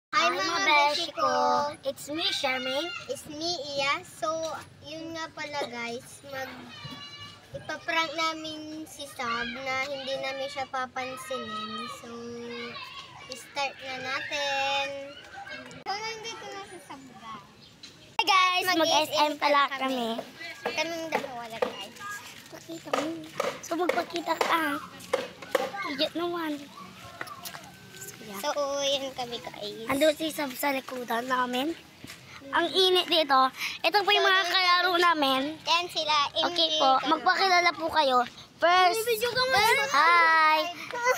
Hi mga beshi ko! It's me, Charmaine. It's me, Iya. So, yun nga pala guys, ipaprank namin si Sab na hindi namin siya papansinin. So, start na natin. So, nandito na si Sab guys. Hi guys! Mag-SM pala kami. Kaming dalawa lang guys. Pakita mo. So, magpakita ka. Idiot naman. So, yan kami guys. Ando si Sab sa likudan namin. Ang init dito. Ito po yung mga kalaro namin. Yan sila. Okay po. Magpakilala po kayo. First, hi!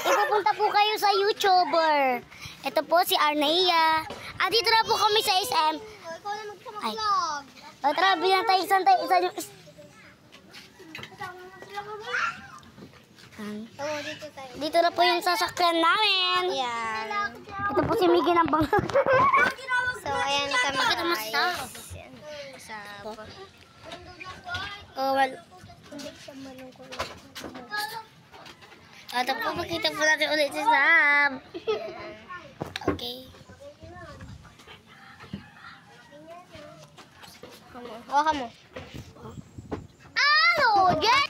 Ipupunta po kayo sa YouTuber. Ito po si Arneia. Dito na po kami sa SM. Ikaw na Ay. magsa-vlog. Tara, bilang tayo isa yung... So, dito tayo. Dito na po yung sasakyan namin. Yan. Ito po si Miggy ng bang... So, ayan kami Bakit mo guys. sa? Sab. Oh, well. Hindi siya malungkot. Ito po, makita po natin ulit si Sab. Okay. Hawakan mo. Ano? Get!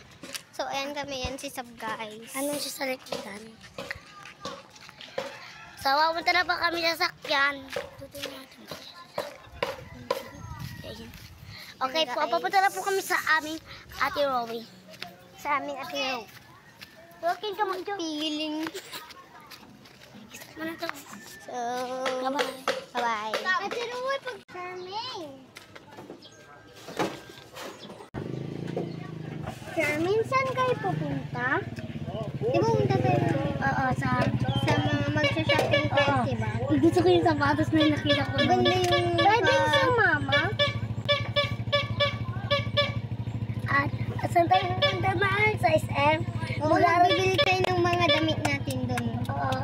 So, ayan kami. Yan si Sab, guys. Ano siya sa likudan? So, pumunta na pa kami sa sakyan. Okay po, papunta na po kami sa aming Ate Rowie. Sa aming atiro. Walking ka mag-joke. Feeling. Ano to? So, Bye-bye. bye-bye. Atiro, pag Charmaine. Charmaine, saan kayo pupunta? Di ba pupunta tayo? Oo, sa Mga magsha-shopping tayo, Oo. diba? Gusto ko yung sapatos na nakita ko. Ganda yung... Pwede yung mama? At saan tayo pupunta mahal? Sa SM? Oo, bibili tayo ng mga damit natin doon. Oo.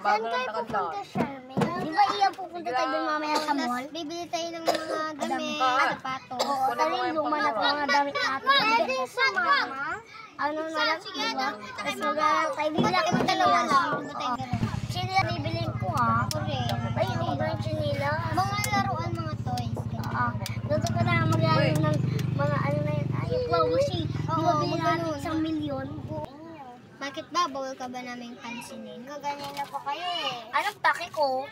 Saan kayo pupunta, Charmaine? Di ba iya pupunta tayo doon mamaya sa mall? Bibili tayo ng mga damit, sapatos. Oo, tayo yung luma na mga damit natin. Pwede sa mama? Ano na lang, di ba? Tapos mag-aaral tayo. Bibili ako ng dalawa lang. Chinila bibilin ko ha. Ay, yung brand chinila. Mga laruan, mga toys. Oo. Doon ko na mag-aaral ng mga ano na yun. Ay, yung claw machine. Di ba bilhin natin isang milyon? Bakit ba? Bawal ka ba namin pansinin? Gaganyan na pa kayo eh. Anong pake ko?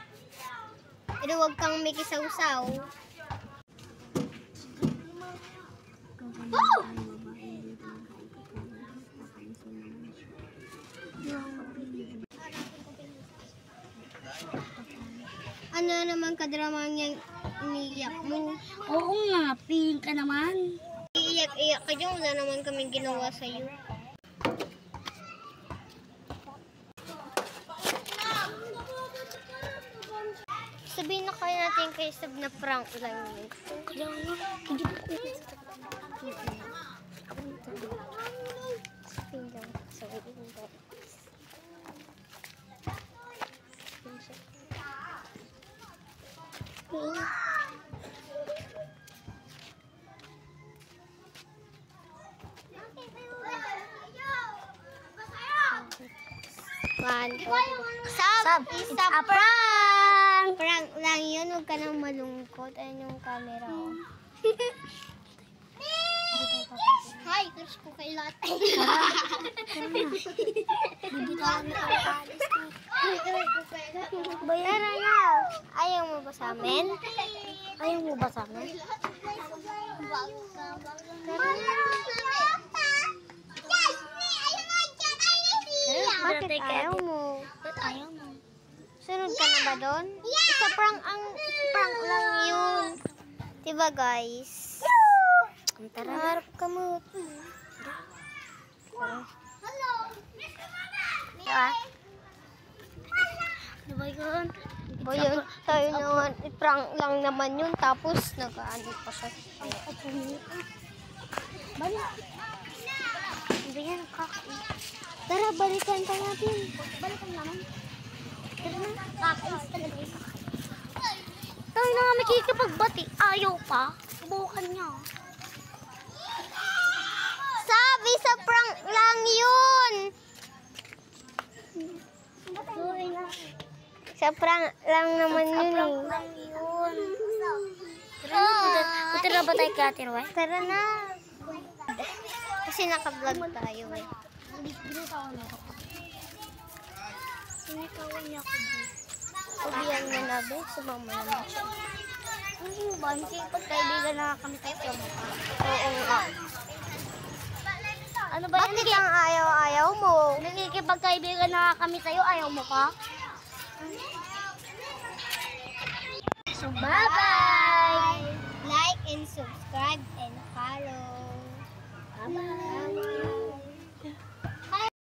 Pero huwag kang may kisaw-saw. Oh! Ano naman kadramang yung iniiyak mo? Oo nga, pink ka naman. Iiyak-iyak ka dyan, wala naman kaming ginawa sa'yo. Sabihin na kaya natin kay Sab na prank lang yun. Kaya nga, hindi ko Sabihin lang. Sabihin lang. Sab! It's a prank! Prank lang yun. Huwag ka nang malungkot. Ayun yung camera. Oh. Hi! Crush ko kay lahat. Bibitawan na tayo alis na. Tara na! Ayaw mo ba sa amin? Ayaw mo ba sa amin? Bakit ayaw mo? Ba't ayaw mo? Sunod ka na ba doon? Isa prank lang yun. Diba guys? Tara. Harap ka mo. Diba? Diba yun? Ba yun? Tayo naman, prank lang naman yun. Tapos nag-ano pa siya. Balik. Hindi yan, kaki. Tara, balikan pa natin. Balikan naman. Tara na, kakais talaga yung kaki. Tayo na nga makikipagbati. Ayaw pa. Subukan niya. Sabi sa prank lang yun! Sorry na. Sa prank lang naman yun eh. Lang yun. Punta na ba tayo kay Ate Roy? Tara na. Kasi naka-vlog tayo eh. Binitawan niya ako. Binitawan niya ako. Ubiyan mo na ba? Sumama naman siya. Ano ba? Hindi pagkaibigan na kami tayo. Oo nga. Ano ba? Bakit ang ayaw-ayaw mo? Nakikipagkaibigan na kami sa'yo, ayaw mo pa? So, bye-bye! Like and subscribe and follow. Bye-bye.